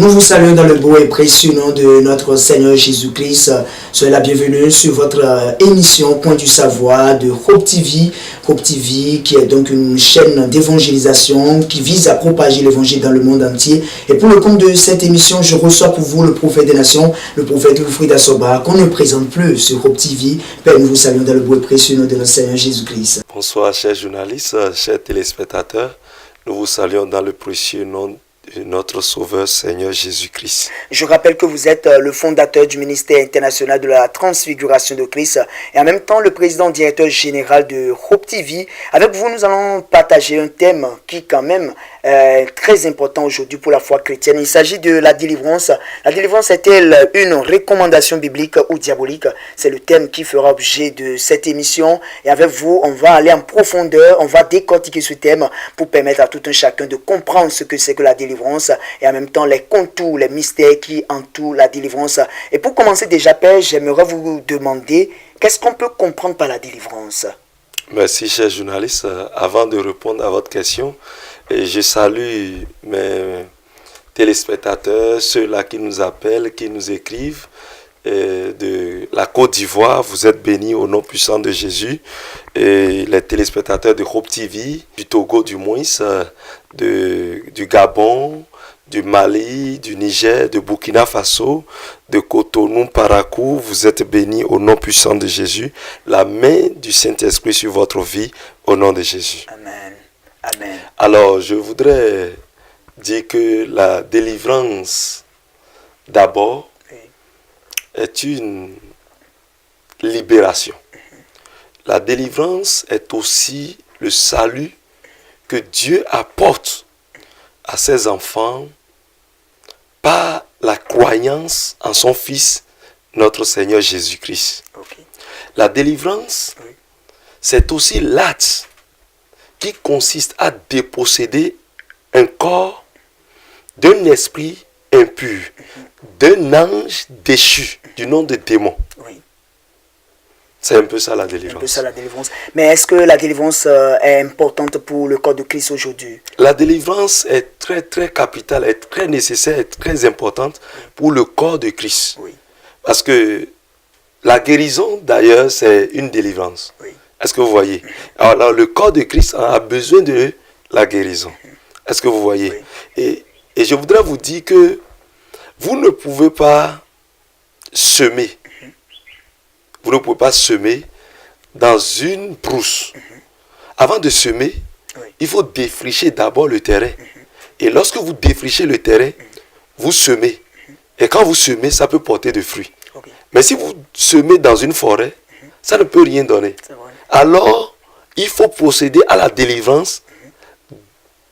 Nous vous saluons dans le beau et précieux nom de notre Seigneur Jésus-Christ. Soyez la bienvenue sur votre émission Point du Savoir de Hope TV. Hope TV qui est donc une chaîne d'évangélisation qui vise à propager l'évangile dans le monde entier. Et pour le compte de cette émission, je reçois pour vous le prophète des nations, le prophète Wilfried Assoba, qu'on ne présente plus sur Hope TV. Père, nous vous saluons dans le beau et précieux nom de notre Seigneur Jésus-Christ. Bonsoir chers journalistes, chers téléspectateurs. Nous vous saluons dans le précieux nom de notre Sauveur Seigneur Jésus-Christ. Je rappelle que vous êtes le fondateur du ministère international de la transfiguration de Christ et en même temps le président directeur général de Hope TV. Avec vous, nous allons partager un thème qui quand même est très important aujourd'hui pour la foi chrétienne. Il s'agit de la délivrance. La délivrance est-elle une recommandation biblique ou diabolique? C'est le thème qui fera objet de cette émission. Et avec vous, on va aller en profondeur, on va décortiquer ce thème pour permettre à tout un chacun de comprendre ce que c'est que la délivrance et en même temps les contours, les mystères qui entourent la délivrance. Et pour commencer déjà, Père, j'aimerais vous demander qu'est-ce qu'on peut comprendre par la délivrance? Merci, chers journalistes. Avant de répondre à votre question, je salue mes téléspectateurs, ceux-là qui nous appellent, qui nous écrivent de la Côte d'Ivoire. Vous êtes bénis au nom puissant de Jésus. Et les téléspectateurs de Hope TV, du Togo, du moins, du Gabon, du Mali, du Niger, de Burkina Faso, de Cotonou, Parakou, vous êtes bénis au nom puissant de Jésus. La main du Saint-Esprit sur votre vie au nom de Jésus. Amen. Amen. Alors, je voudrais dire que la délivrance, d'abord, est une libération. La délivrance est aussi le salut que Dieu apporte à ses enfants par la croyance en son Fils, notre Seigneur Jésus-Christ. Okay. La délivrance, c'est aussi l'acte qui consiste à déposséder un corps d'un esprit impur, d'un ange déchu, du nom de démon. Oui. C'est un peu ça la délivrance. Un peu ça la délivrance. Mais est-ce que la délivrance est importante pour le corps de Christ aujourd'hui? La délivrance est très très capitale, est très nécessaire, est très importante pour le corps de Christ. Oui. Parce que la guérison d'ailleurs c'est une délivrance. Oui. Est-ce que vous voyez? Alors le corps de Christ a besoin de la guérison. Est-ce que vous voyez? Oui. Et je voudrais vous dire que vous ne pouvez pas semer. Vous ne pouvez pas semer dans une brousse. Avant de semer, il faut défricher d'abord le terrain. Et lorsque vous défrichez le terrain, vous semez. Et quand vous semez, ça peut porter de fruits. Okay. Mais si vous semez dans une forêt, ça ne peut rien donner. Alors, il faut procéder à la délivrance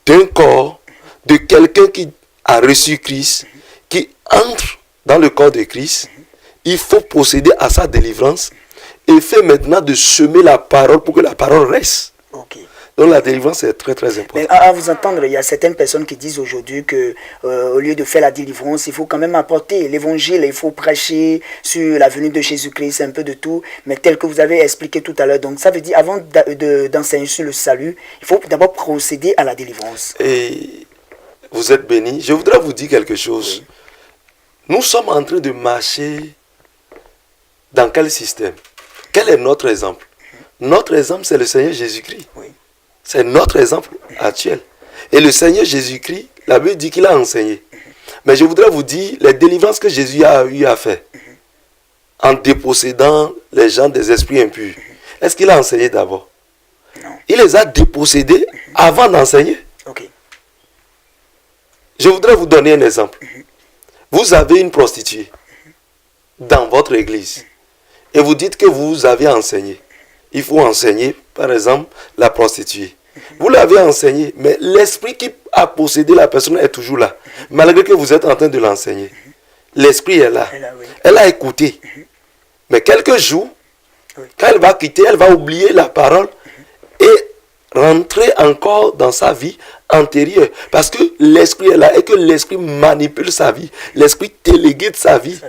d'un corps, de quelqu'un qui a reçu Christ, qui entre dans le corps de Christ. Il faut procéder à sa délivrance et faire maintenant de semer la parole pour que la parole reste. Okay. Donc la délivrance est très très importante. Mais à vous entendre, il y a certaines personnes qui disent aujourd'hui que au lieu de faire la délivrance, il faut quand même apporter l'évangile, il faut prêcher sur la venue de Jésus-Christ, un peu de tout, mais tel que vous avez expliqué tout à l'heure. Donc ça veut dire, avant d'enseigner sur le salut, il faut d'abord procéder à la délivrance. Et vous êtes bénis. Je voudrais vous dire quelque chose. Oui. Nous sommes en train de marcher dans quel système? Quel est notre exemple? Notre exemple, c'est le Seigneur Jésus-Christ. Oui. C'est notre exemple actuel. Et le Seigneur Jésus-Christ, la Bible dit qu'il a enseigné. Mais je voudrais vous dire, les délivrances que Jésus a eu à faire, en dépossédant les gens des esprits impurs, est-ce qu'il a enseigné d'abord? Non. Il les a dépossédés avant d'enseigner. Okay. Je voudrais vous donner un exemple. Vous avez une prostituée dans votre église. Et vous dites que vous avez enseigné. Il faut enseigner, par exemple, la prostituée. Vous l'avez enseigné, mais l'esprit qui a possédé la personne est toujours là. Malgré que vous êtes en train de l'enseigner. L'esprit est là. Elle a écouté. Mais quelques jours, quand elle va quitter, elle va oublier la parole et rentrer encore dans sa vie antérieure. Parce que l'esprit est là et que l'esprit manipule sa vie. L'esprit téléguide sa vie.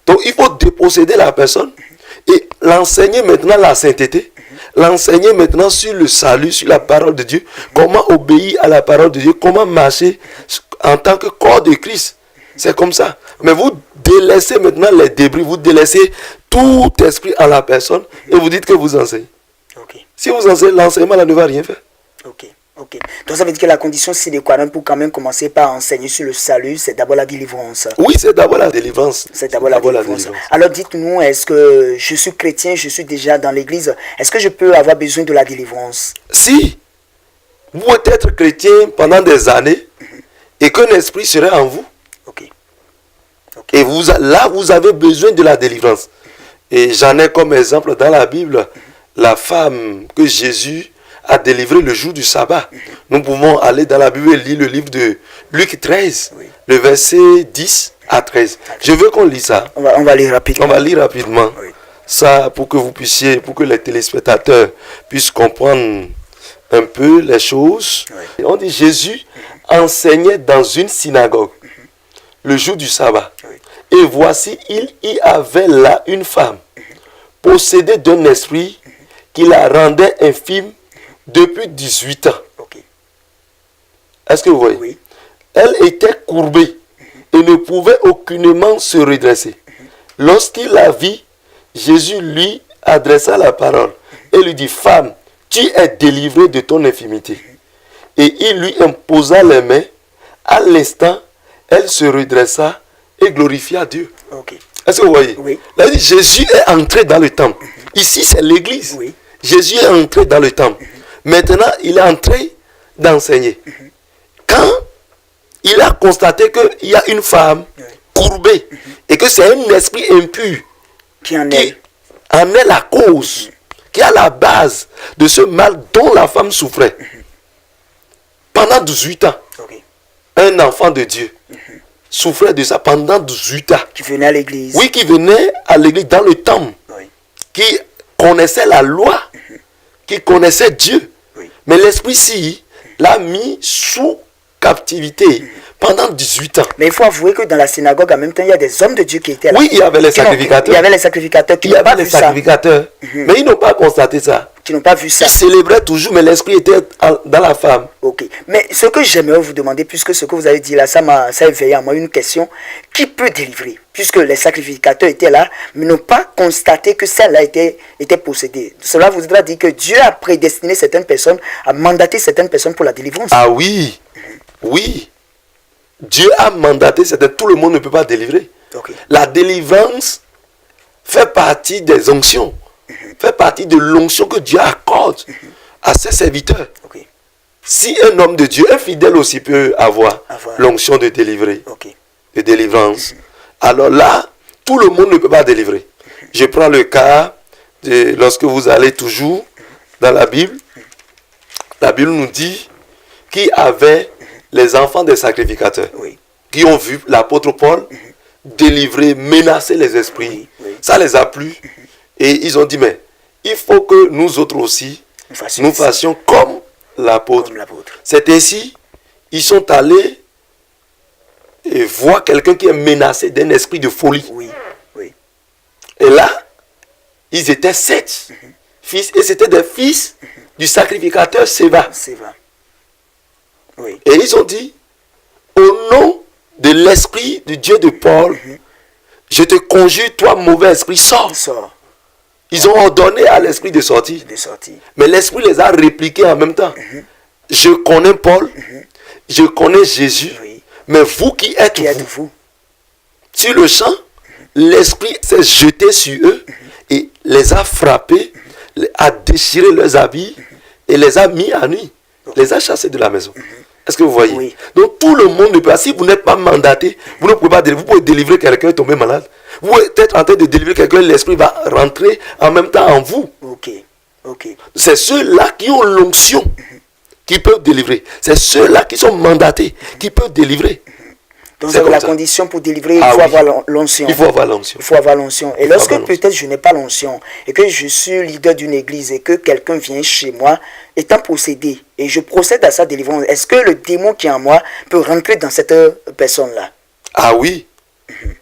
Donc il faut déposséder la personne et l'enseigner maintenant la sainteté, l'enseigner maintenant sur le salut, sur la parole de Dieu, comment obéir à la parole de Dieu, comment marcher en tant que corps de Christ. C'est comme ça. Mais vous délaissez maintenant les débris, vous délaissez tout esprit en la personne et vous dites que vous enseignez. Ok. Si vous enseignez, l'enseignement là ne va rien faire. Ok. Ok. Donc ça veut dire que la condition sine qua non pour quand même commencer par enseigner sur le salut, c'est d'abord la délivrance. Oui, c'est d'abord la délivrance. C'est d'abord la délivrance. Alors dites-nous, est-ce que je suis chrétien, je suis déjà dans l'église, est-ce que je peux avoir besoin de la délivrance? Si vous pouvez être chrétien pendant des années et qu'un esprit serait en vous, Ok. et là vous avez besoin de la délivrance. Et j'en ai comme exemple dans la Bible la femme que Jésus a délivrée le jour du sabbat. Nous pouvons aller dans la Bible et lire le livre de Luc 13, le verset 10 à 13. Je veux qu'on lise ça. On va lire rapidement. On va lire rapidement ça pour que vous puissiez, pour que les téléspectateurs puissent comprendre un peu les choses. On dit Jésus enseignait dans une synagogue le jour du sabbat. Et voici, il y avait là une femme possédée d'un esprit qui la rendait infime depuis 18 ans. Est-ce que vous voyez? Oui. Elle était courbée et ne pouvait aucunement se redresser. Lorsqu'il la vit, Jésus lui adressa la parole et lui dit, femme, tu es délivrée de ton infimité. Et il lui imposa les mains. À l'instant, elle se redressa et glorifia Dieu. Ok. Est-ce que vous voyez? Oui. Là, il dit, Jésus est entré dans le temple. Ici, c'est l'église. Oui. Jésus est entré dans le temple. Maintenant, il est en train d'enseigner. Quand il a constaté qu'il y a une femme courbée et que c'est un esprit impur Qui en qui est? en est la cause, qui est à la base de ce mal dont la femme souffrait. Pendant 18 ans, Ok. un enfant de Dieu souffrait de ça pendant 18 ans. Qui venait à l'église? Oui, qui venait à l'église dans le temple, Oui. qui connaissait la loi, qui connaissait Dieu. Oui. Mais l'esprit-ci l'a mis sous captivité pendant 18 ans. Mais il faut avouer que dans la synagogue, en même temps, il y a des hommes de Dieu qui étaient là. Oui, il y avait les Qui n'ont- sacrificateurs. Il y avait les sacrificateurs qui Il y n'ont pas avait les vu ça. sacrificateurs. Mais ils n'ont pas constaté ça. Qui n'ont pas vu ça. Ils célébraient toujours, mais l'esprit était dans la femme. Ok. Mais ce que j'aimerais vous demander, puisque ce que vous avez dit là, ça a éveillé en moi une question. Qui peut délivrer? Puisque les sacrificateurs étaient là, mais n'ont pas constaté que celle-là était possédée. Cela voudra dire que Dieu a prédestiné certaines personnes, a mandaté certaines personnes pour la délivrance. Ah oui, oui. Dieu a mandaté, tout le monde ne peut pas délivrer. Ok. La délivrance fait partie des onctions, fait partie de l'onction que Dieu accorde à ses serviteurs. Ok. Si un homme de Dieu, un fidèle aussi peut avoir l'onction de délivrer, Ok. de délivrance, alors là, tout le monde ne peut pas délivrer. Je prends le cas de lorsque vous allez toujours dans la Bible nous dit qui avait les enfants des sacrificateurs, Oui. qui ont vu l'apôtre Paul délivrer, menacer les esprits. Oui. Ça les a plu. Et ils ont dit, mais il faut que nous autres aussi, nous fassions comme l'apôtre. Comme l'apôtre. C'est ainsi, ils sont allés et voir quelqu'un qui est menacé d'un esprit de folie. Oui. Oui. Et là, ils étaient 7 fils, et c'était des fils du sacrificateur Séva. C'est vrai. Oui. Et ils ont dit, au nom de l'esprit du Dieu de Paul, je te conjure, toi mauvais esprit, sors. Sort. Ils ont ordonné à l'esprit de sortir. De sortir. Mais l'esprit les a répliqués en même temps. Je connais Paul, je connais Jésus, Oui. mais vous qui êtes Qui êtes vous? sur le champ, l'esprit s'est jeté sur eux et les a frappés, a déchiré leurs habits et les a mis à nu, les a chassés de la maison. Est-ce que vous voyez? Oui. Donc tout le monde ne peut pas. Si vous n'êtes pas mandaté, vous ne pouvez pas délivrer. Vous pouvez délivrer quelqu'un tombé malade. Vous pouvez être en train de délivrer quelqu'un, l'esprit va rentrer en même temps en vous. Ok. Ok. C'est ceux-là qui ont l'onction qui peuvent délivrer. C'est ceux-là qui sont mandatés qui peuvent délivrer. Donc C'est comme la ça. condition pour délivrer, il Ah faut oui. avoir l'onction. Il faut avoir l'onction. Il faut avoir l'onction. Et Il faut lorsque avoir l'onction. peut-être je n'ai pas l'onction et que je suis leader d'une église et que quelqu'un vient chez moi étant possédé et je procède à sa délivrance, est-ce que le démon qui est en moi peut rentrer dans cette personne-là? Ah oui.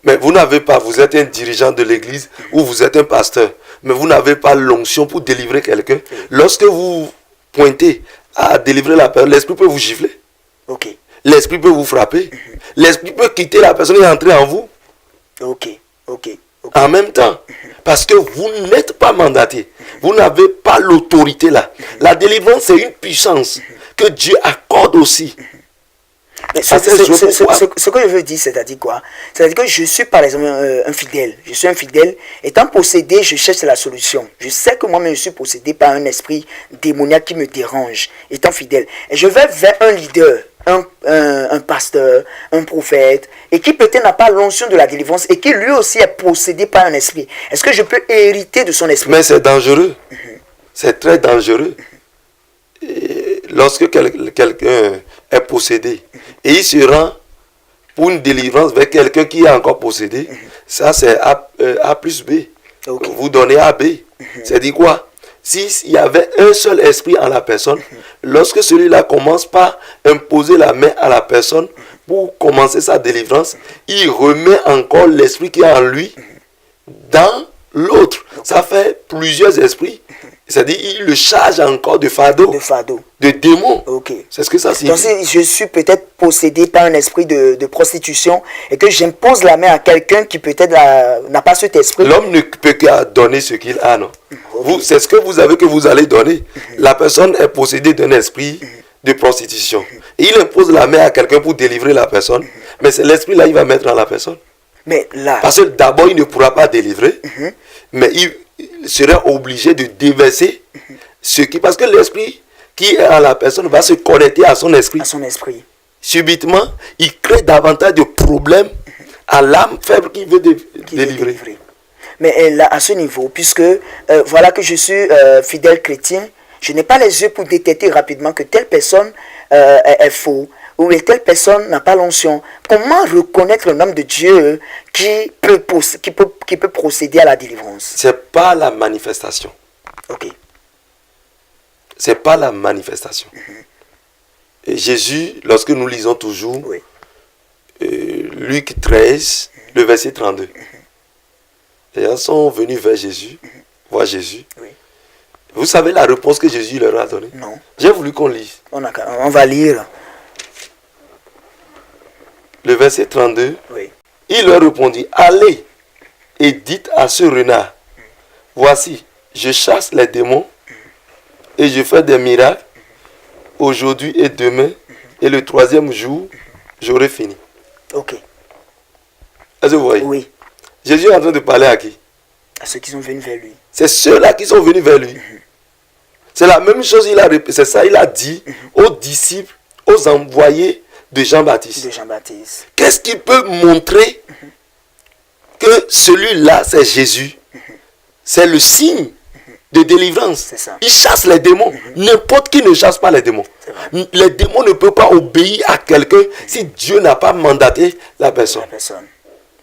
Mais vous n'avez pas, vous êtes un dirigeant de l'église ou vous êtes un pasteur. mais vous n'avez pas l'onction pour délivrer quelqu'un. Lorsque vous pointez à délivrer la personne, l'esprit peut vous gifler. Ok. L'esprit peut vous frapper. L'esprit peut quitter la personne et entrer en vous. Ok. En même temps, parce que vous n'êtes pas mandaté. Vous n'avez pas l'autorité là. La délivrance, c'est une puissance que Dieu accorde aussi. Mais ce que je veux dire, c'est-à-dire quoi? C'est-à-dire que je suis par exemple un fidèle. Je suis un fidèle. Étant possédé, je cherche la solution. Je sais que moi-même, je suis possédé par un esprit démoniaque qui me dérange. Étant fidèle. Et je vais vers un leader, un pasteur, un prophète, et qui peut-être n'a pas l'onction de la délivrance, et qui lui aussi est possédé par un esprit. Est-ce que je peux hériter de son esprit? Mais c'est dangereux. C'est très dangereux. Et lorsque quelqu'un est possédé, et il se rend pour une délivrance vers quelqu'un qui est encore possédé, ça c'est A plus B. Okay. Vous donnez A, B. C'est-à-dire quoi? S'il y avait un seul esprit en la personne, lorsque celui-là commence par imposer la main à la personne pour commencer sa délivrance, il remet encore l'esprit qui est en lui dans l'autre. Ça fait plusieurs esprits. C'est-à-dire il le charge encore de fardeau, de démon. Okay. C'est ce que ça signifie. Donc si je suis peut-être possédé par un esprit de prostitution et que j'impose la main à quelqu'un qui peut-être n'a pas cet esprit. L'homme ne peut que donner ce qu'il a, non. Okay. C'est ce que vous avez que vous allez donner. La personne est possédée d'un esprit de prostitution. Et il impose la main à quelqu'un pour délivrer la personne. Mais c'est l'esprit là il va mettre dans la personne. Mais là... Parce que d'abord il ne pourra pas délivrer. Mais il serait obligé de déverser ce qui... Parce que l'esprit qui est en la personne va se connecter à son esprit. À son esprit. Subitement, il crée davantage de problèmes à l'âme faible qu'il veut délivrer. Mais là, à ce niveau, puisque voilà que je suis fidèle chrétien, je n'ai pas les yeux pour détecter rapidement que telle personne est faux ou telle personne n'a pas l'onction. Comment reconnaître un homme de Dieu qui peut procéder à la délivrance? C'est pas la manifestation. Ok. C'est pas la manifestation. Et Jésus, lorsque nous lisons toujours Luc 13, le verset 32, les gens sont venus vers Jésus, voir Jésus. Oui. Vous savez la réponse que Jésus leur a donnée? Non. J'ai voulu qu'on lise. On va lire. Le verset 32, oui. Il leur répondit, allez et dites à ce renard, voici, je chasse les démons et je fais des miracles aujourd'hui et demain et le troisième jour, j'aurai fini. Ok. Est-ce que vous voyez? Oui. Jésus est en train de parler à qui? À ceux qui sont venus vers lui. C'est ceux-là qui sont venus vers lui. C'est la même chose, c'est ça, il a dit aux disciples, aux envoyés de Jean-Baptiste. Qu'est-ce qui peut montrer que celui-là, c'est Jésus? C'est le signe de délivrance. Il chasse les démons. N'importe qui ne chasse pas les démons. Les démons ne peuvent pas obéir à quelqu'un si Dieu n'a pas mandaté la personne.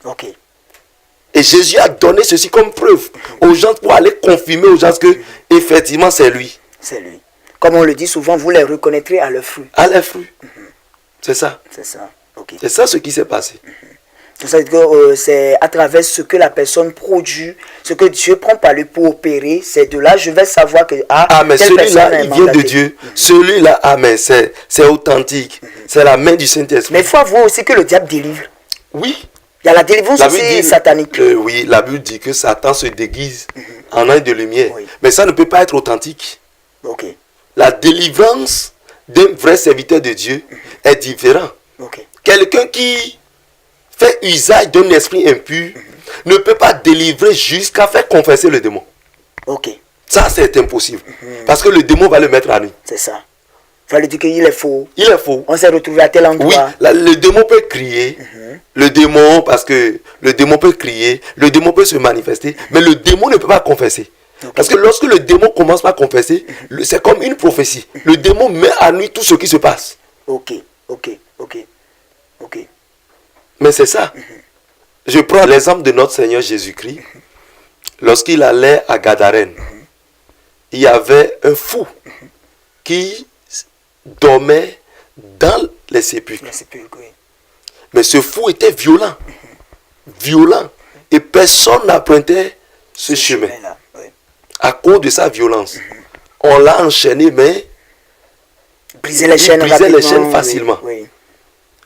Ok. Et Jésus a donné ceci comme preuve aux gens pour aller confirmer aux gens que effectivement c'est lui. C'est lui. Comme on le dit souvent, vous les reconnaîtrez à leurs fruits. À leurs fruits. C'est ça. C'est ça. Okay. C'est ça ce qui s'est passé. C'est à travers ce que la personne produit, ce que Dieu prend par lui pour opérer, c'est de là je vais savoir que mais celui-là il vient de Dieu. Celui-là, mais c'est authentique. C'est la main du Saint-Esprit. Mais il faut voir aussi que le diable délivre. Oui. Il y a la délivrance aussi satanique. Oui, la Bible dit que Satan se déguise en ange de lumière. Oui. Mais ça ne peut pas être authentique. Okay. La délivrance d'un vrai serviteur de Dieu est différent. Okay. Quelqu'un qui fait usage d'un esprit impur ne peut pas délivrer jusqu'à faire confesser le démon. Okay. Ça, c'est impossible. Parce que le démon va le mettre à nu. C'est ça. Il va lui dire qu'il est faux. Il est faux. On s'est retrouvé à tel endroit. Oui, le démon peut crier. Le démon, parce que le démon peut crier. Le démon peut se manifester. Mais le démon ne peut pas confesser. Okay. Parce que lorsque le démon commence par confesser, c'est comme une prophétie. Le démon met à nu tout ce qui se passe. Ok. Mais c'est ça. Je prends l'exemple de notre Seigneur Jésus-Christ. Lorsqu'il allait à Gadarène, il y avait un fou qui dormait dans les sépulcres. Oui. Mais ce fou était violent. Et personne n'empruntait ce chemin. Oui. à cause de sa violence. On l'a enchaîné, mais Briser les chaînes brisait les rapidement, chaînes facilement. Oui,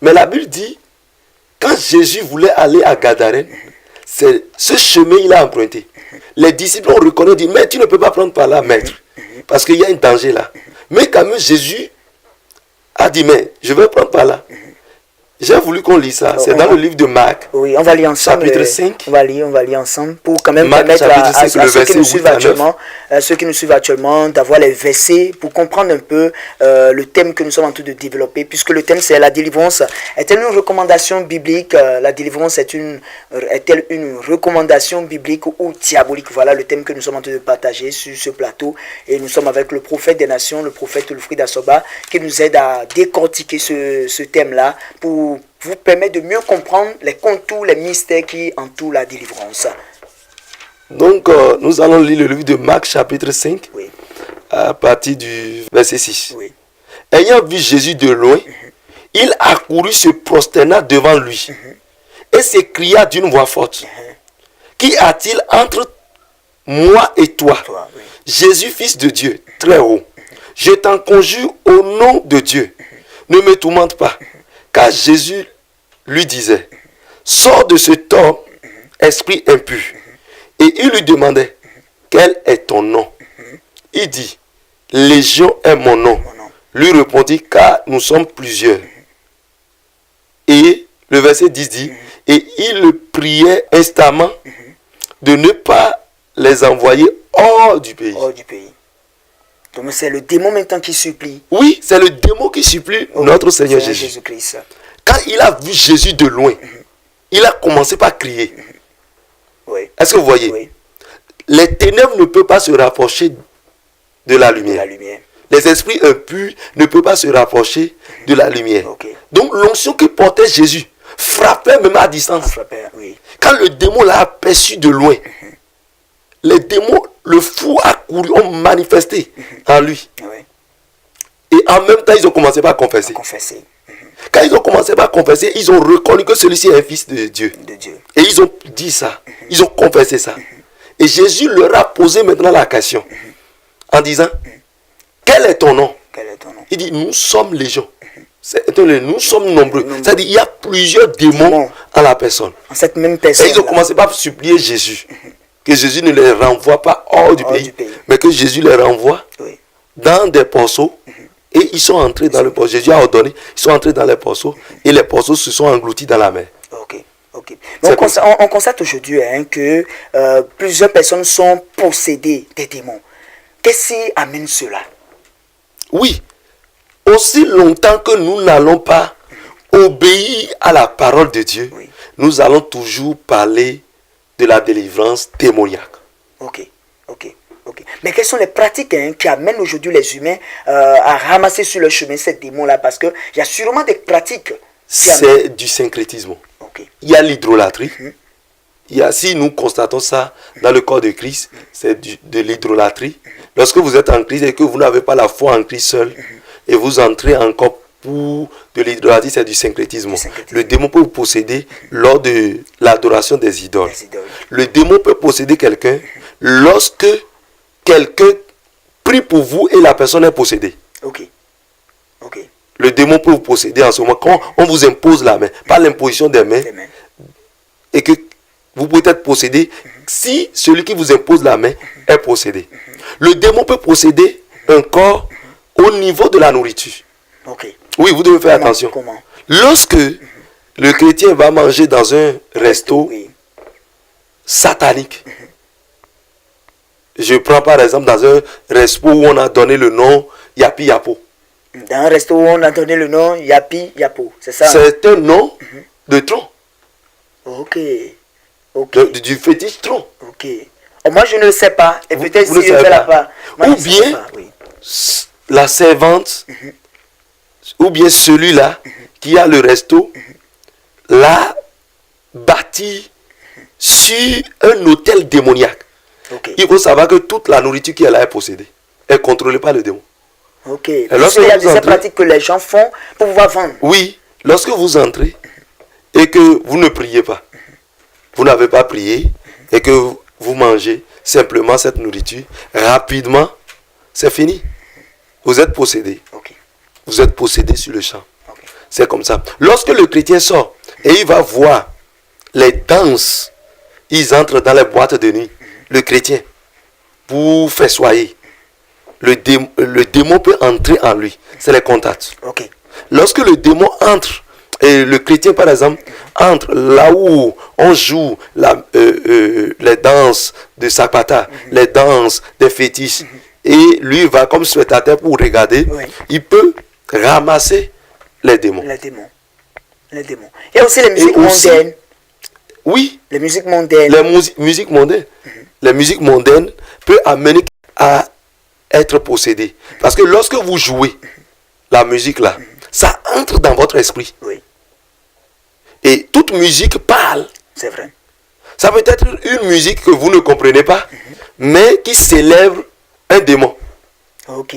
Mais la Bible dit, quand Jésus voulait aller à Gadarène, c'est ce chemin il a emprunté. Les disciples ont reconnu, dit, mais tu ne peux pas prendre par là, maître, parce qu'il y a un danger là. Mais quand même Jésus a dit, mais je vais prendre par là. J'ai voulu qu'on lise ça. C'est dans le livre de Marc. Oui, on va lire ensemble. Chapitre 5. On va lire ensemble pour quand même Marc, permettre chapitre 5, le ceux qui verset nous suivent 8 à 9. actuellement, ceux qui nous suivent actuellement, d'avoir les versets pour comprendre un peu le thème que nous sommes en train de développer, puisque le thème c'est la délivrance. Est-elle une recommandation biblique? La délivrance est-elle une recommandation biblique ou diabolique? Voilà le thème que nous sommes en train de partager sur ce plateau. Et nous sommes avec le prophète des nations, le prophète Wilfried Assoba, qui nous aide à décortiquer ce thème-là pour vous permettre de mieux comprendre les contours, les mystères qui entourent la délivrance. Donc, nous allons lire le livre de Marc, chapitre 5, Oui, à partir du verset 6. oui. Ayant vu Jésus de loin, il accourut, se prosterna devant lui et s'écria d'une voix forte, Qui a-t-il entre moi et toi, Toi, oui. Jésus, fils de Dieu, très haut? Je t'en conjure au nom de Dieu, ne me tourmente pas. Car Jésus lui disait, sors de cet homme, esprit impur. Et il lui demandait, quel est ton nom? Il dit, Légion est mon nom. Lui répondit, car nous sommes plusieurs. Et le verset 10 dit, et il le priait instamment de ne pas les envoyer hors du pays. Hors du pays. Donc c'est le démon maintenant qui supplie Oui, c'est le démon qui supplie notre Seigneur Jésus. Jésus-Christ. Quand il a vu Jésus de loin, il a commencé par crier. Oui. Est-ce que vous voyez? Oui. Les ténèbres ne peuvent pas se rapprocher de la lumière. La lumière. Les esprits impurs ne peuvent pas se rapprocher de la lumière. Ok. Donc l'onction que portait Jésus frappait même à distance. Oui. Quand le démon l'a aperçu de loin, les démons, le fou a couru, ont manifesté en lui. Oui. Et en même temps, ils ont commencé par confesser. Confesser Quand ils ont commencé par confesser, ils ont reconnu que celui-ci est un fils de Dieu. de Dieu. Et ils ont dit ça. Ils ont confessé ça. Et Jésus leur a posé maintenant la question. En disant, quel est ton nom? Quel est ton nom? Il dit, nous sommes légions. Nous sommes nombreux. C'est-à-dire, il y a plusieurs démons en la personne. En cette même personne. Et ils ont commencé par supplier Jésus. Que Jésus ne les renvoie pas hors du pays. Mais que Jésus les renvoie Oui. dans des porceaux. Et ils sont entrés dans le porceau. Jésus a ordonné, ils sont entrés dans les porceaux. Et les porceaux se sont engloutis dans la mer. Ok. Ok. On constate aujourd'hui que plusieurs personnes sont possédées des démons. Qu'est-ce qui amène cela? Oui. Aussi longtemps que nous n'allons pas obéir à la parole de Dieu, Oui. nous allons toujours parler de la délivrance démoniaque. Ok. Ok. Ok. Mais quelles sont les pratiques qui amènent aujourd'hui les humains à ramasser sur le chemin ces démons-là? Parce qu'il y a sûrement des pratiques. C'est du syncrétisme. Ok. Il y a l'hydrolatrie. Si nous constatons ça dans le corps de Christ, c'est de l'hydrolatrie. Lorsque vous êtes en Christ et que vous n'avez pas la foi en Christ seul, et vous entrez encore pour de l'hydrolatrie, c'est du syncrétisme. Le démon peut vous posséder lors de l'adoration des idoles. Le démon peut posséder quelqu'un lorsque quelqu'un prie pour vous et la personne est possédée. Ok. Ok. Le démon peut vous posséder en ce moment quand on vous impose la main, par l'imposition des mains, et que vous pouvez être possédé si celui qui vous impose la main est possédé. Le démon peut posséder un corps au niveau de la nourriture. Ok. Oui, vous devez faire attention. Comment? Lorsque le chrétien va manger dans un resto satanique, je prends par exemple dans un resto où on a donné le nom Yapi Yapo. Dans un resto où on a donné le nom Yapi Yapo, c'est ça? C'est un nom de tronc. Ok. Ok. Du fétiche tronc. Ok. Oh, moi je ne le sais pas. Et peut-être si je ne fais la part. Ou bien la servante, ou bien celui-là qui a le resto, l'a bâti sur un hôtel démoniaque. Okay. Il faut savoir que toute la nourriture qui est là est possédée, est contrôlée par le démon. Ok. Il y a des pratiques que les gens font pour pouvoir vendre. Oui, lorsque vous entrez et que vous ne priez pas, vous n'avez pas prié et que vous mangez, simplement cette nourriture, rapidement, c'est fini. Vous êtes possédé. Ok. Vous êtes possédé sur le champ. Ok. C'est comme ça. Lorsque le chrétien sort et il va voir les danses, ils entrent dans les boîtes de nuit. Le chrétien, pour faire soyer, le démon peut entrer en lui. C'est les contacts. Ok. Lorsque le démon entre, et le chrétien par exemple, entre là où on joue les danses de Sapata, les danses des fétiches, et lui va comme spectateur pour regarder, Oui. il peut ramasser les démons. Les démons. Les démons. Il y a aussi les musiques aussi, mondaines. Oui, Les musiques mondaines. les musiques mondaines. Les musiques mondaines peuvent amener à être possédé. Parce que lorsque vous jouez la musique là, ça entre dans votre esprit. Oui, Et toute musique parle. c'est vrai. Ça peut être une musique que vous ne comprenez pas, mais qui célèbre un démon. Ok.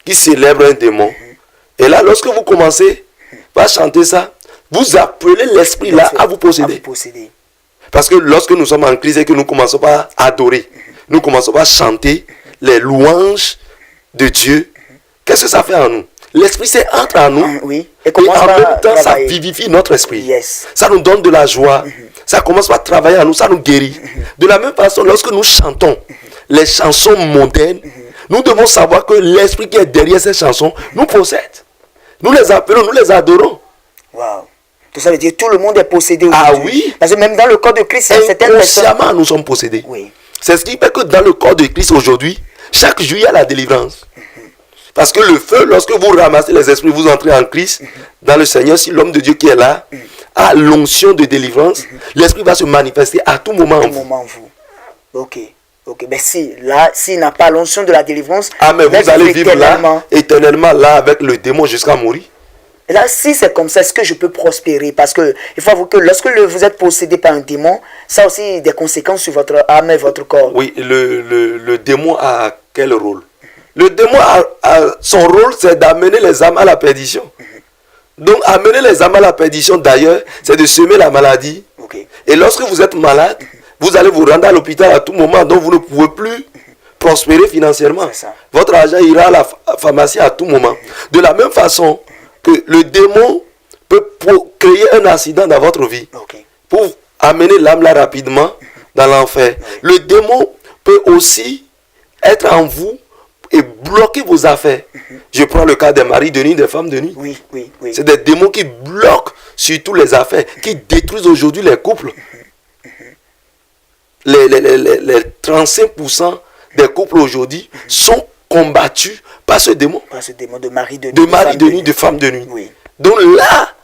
Qui célèbre un démon. Et là, lorsque vous commencez par chanter ça, vous appelez l'esprit là à vous À posséder. vous posséder. Parce que lorsque nous sommes en crise et que nous commençons par adorer, nous commençons par chanter les louanges de Dieu, qu'est-ce que ça fait en nous? L'esprit c'est entre en nous. Oui. Et Et commence en par même temps, ça travailler. vivifie notre esprit. Yes. Ça nous donne de la joie. Ça commence par travailler en nous, ça nous guérit. De la même façon, lorsque nous chantons les chansons mondaines, nous devons savoir que l'esprit qui est derrière ces chansons nous possède. Nous les appelons, nous les adorons. Waouh. Tout ça veut dire que tout le monde est possédé Ah aujourd'hui. oui. Parce que même dans le corps de Christ, il y a certaines personnes. Inconsciemment, nous sommes possédés. Oui. C'est ce qui fait que dans le corps de Christ aujourd'hui, chaque jour, il y a la délivrance. Parce que le feu, lorsque vous ramassez les esprits, vous entrez en Christ, dans le Seigneur, si l'homme de Dieu qui est là a l'onction de délivrance, l'esprit va se manifester à tout moment en Au vous. moment vous. Ok. Ok. Mais si, là, s'il n'a pas l'onction de la délivrance, Ah, mais il va vous allez vivre éternellement. là, éternellement là, avec le démon jusqu'à mourir. Et là, si c'est comme ça, est-ce que je peux prospérer? Parce que il faut avouer que lorsque vous êtes possédé par un démon, ça a aussi des conséquences sur votre âme et votre corps. Oui, le démon a quel rôle? Le démon son rôle, c'est d'amener les âmes à la perdition. Donc, amener les âmes à la perdition, d'ailleurs, c'est de semer la maladie. Ok. Et lorsque vous êtes malade, vous allez vous rendre à l'hôpital à tout moment, donc vous ne pouvez plus prospérer financièrement. C'est ça. Votre argent ira à la pharmacie à tout moment. De la même façon que le démon peut créer un accident dans votre vie Ok. pour amener l'âme là rapidement dans l'enfer. Le démon peut aussi être en vous et bloquer vos affaires. Je prends le cas des maris de nuit, des femmes de nuit. Oui, oui, oui. C'est des démons qui bloquent surtout les affaires, qui détruisent aujourd'hui les couples. Les 35% des couples aujourd'hui sont combattus par ce démon. Par ce démon de mari de nuit. De mari femme de nuit, de femme de nuit. Oui. Donc là,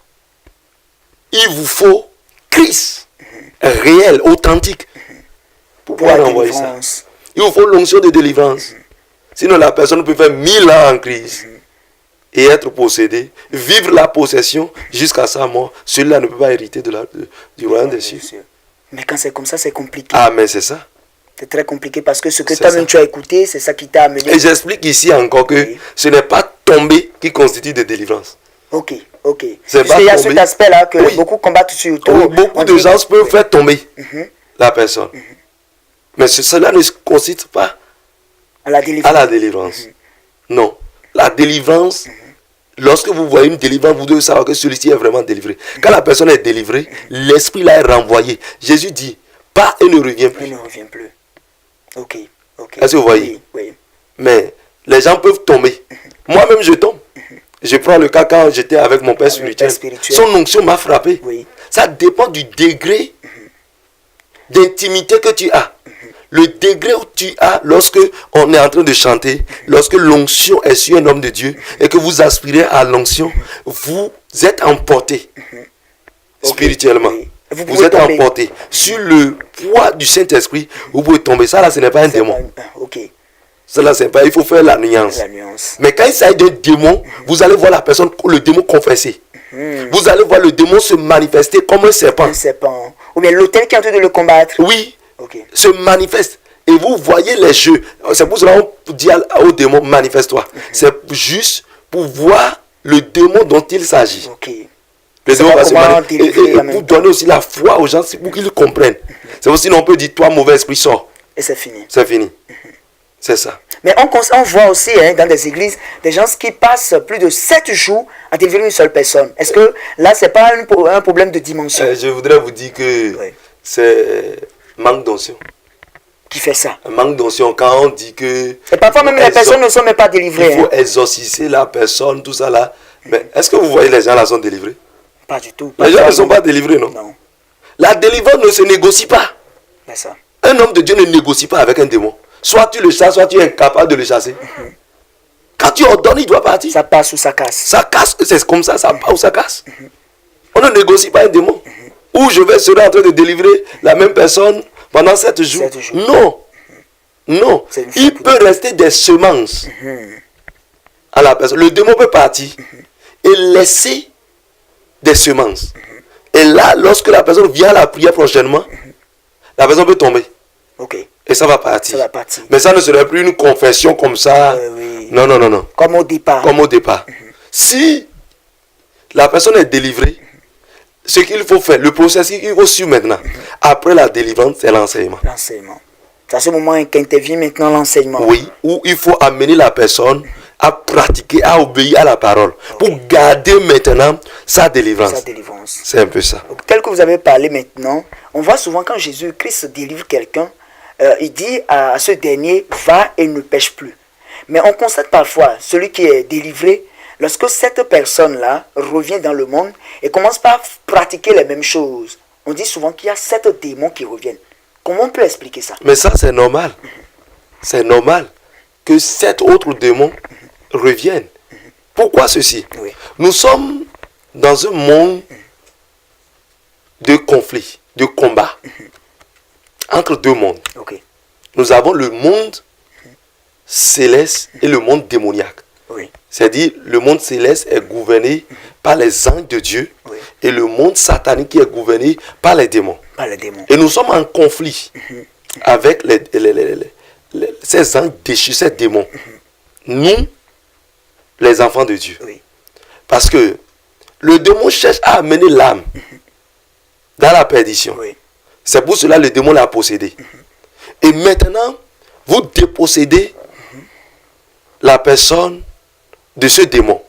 il vous faut Christ réel, authentique, pour Pour la pouvoir envoyer ça. délivrance. Il vous faut l'onction de délivrance. Sinon, la personne peut faire 1000 ans en crise et être possédée, vivre la possession jusqu'à sa mort. Celui-là ne peut pas hériter du royaume des cieux. Bien sûr. Mais quand c'est comme ça, c'est compliqué. Ah, mais c'est ça. C'est très compliqué parce que ce que C'est toi-même ça. tu as écouté, c'est ça qui t'a amené. Et j'explique ici encore que Oui. ce n'est pas tomber qui constitue de délivrance. Ok, ok. C'est Parce pas qu'il y a tomber. cet aspect-là que Oui. beaucoup combattent surtout. Oui, beaucoup On de dit- gens peuvent Oui. faire tomber Mhm. la personne. Mais cela ne constitue pas À la à délivrance. la délivrance. Non. La délivrance, lorsque vous voyez une délivrance, vous devez savoir que celui-ci est vraiment délivré. Quand la personne est délivrée, l'esprit là est renvoyé. Jésus dit, pas et ne revient plus. Il ne revient plus. Ok, ok. Est-ce que vous voyez? Oui, oui. Mais les gens peuvent tomber. Moi-même, je tombe. Je prends le cas quand j'étais avec mon père Avec le père spirituel. spirituel. Son onction m'a frappé. Oui. Ça dépend du degré d'intimité que tu as. Le degré où tu as lorsque on est en train de chanter, lorsque l'onction est sur un homme de Dieu et que vous aspirez à l'onction, vous êtes emporté spirituellement. oui. Vous Vous pouvez êtes tomber. emporté. Sur le poids du Saint-Esprit, vous pouvez tomber. Ça là, ce n'est pas un C'est démon. pas- Ok, Ça là, c'est pas. Il faut faire la nuance. la nuance. Mais quand il s'agit d'un démon, vous allez voir la personne, le démon confesser. Vous allez voir le démon se manifester comme un serpent. Un serpent. Ou bien l'autel qui est en train de le combattre. Oui, Ok. se manifeste. Et vous voyez les jeux. C'est pour cela qu'on dit au démon, manifeste-toi. C'est juste pour voir le démon dont il s'agit. Ok. Le démon Savoir va se comment manifester. délivrer en Et même pour temps. donner aussi la foi aux gens, c'est pour qu'ils comprennent. C'est aussi, on peut dire, toi, mauvais esprit, sors. Et c'est fini. C'est fini. C'est ça. Mais on voit aussi dans des églises des gens qui passent plus de 7 jours à délivrer une seule personne. Est-ce que là, ce n'est pas un problème de dimension? Je voudrais vous dire que c'est manque d'onction. Qui fait ça? Un manque d'onction quand on dit que... Et parfois même les personnes ne sont même pas délivrées. Il faut exorciser la personne, tout ça là. Mais est-ce que vous voyez les gens là sont délivrés? Pas du tout. Les gens ne sont pas délivrés, non? Non. La délivrance ne se négocie pas. C'est ça. Un homme de Dieu ne négocie pas avec un démon. Soit tu le chasses, soit tu es incapable de le chasser. Quand tu ordonnes, il doit partir. Ça passe ou ça casse. Ça casse, c'est comme ça passe ou ça casse. On ne négocie pas un démon. Ou je vais serai en train de délivrer la même personne pendant 7 jours. 7 jours. Non. Non. Il peut rester des semences à la personne. Le démon peut partir et laisser des semences. Et là, lorsque la personne vient à la prière prochainement, la personne peut tomber. Ok. Et ça va partir. Ça va partir. Mais ça ne serait plus une confession comme ça. Oui. Non, non, non, non. Comme au départ. Comme au départ. Si la personne est délivrée, ce qu'il faut faire, le processus qu'il faut suivre maintenant, après la délivrance, c'est l'enseignement. L'enseignement. C'est à ce moment qu'intervient maintenant l'enseignement. Oui, où il faut amener la personne à pratiquer, à obéir à la parole, pour garder maintenant sa délivrance. Sa délivrance. C'est un peu ça. Donc, tel que vous avez parlé maintenant, on voit souvent quand Jésus-Christ délivre quelqu'un, il dit à ce dernier, va et ne pêche plus. Mais on constate parfois, celui qui est délivré, lorsque cette personne-là revient dans le monde et commence par pratiquer les mêmes choses, on dit souvent qu'il y a 7 démons qui reviennent. Comment on peut expliquer ça? Mais ça, c'est normal. C'est normal que 7 autres démons reviennent. Pourquoi ceci? Oui. Nous sommes dans un monde de conflit, de combat, entre deux mondes. Ok. Nous avons le monde céleste et le monde démoniaque. Oui. C'est-à-dire, le monde céleste est gouverné par les anges de Dieu, Oui. et le monde satanique qui est gouverné par les démons. Par les démons. Et nous sommes en conflit avec ces anges déchus, ces démons. Nous, les enfants de Dieu. Oui. Parce que le démon cherche à amener l'âme dans la perdition. Oui. C'est pour cela que le démon l'a possédé. Et maintenant, vous dépossédez la personne de ce démon.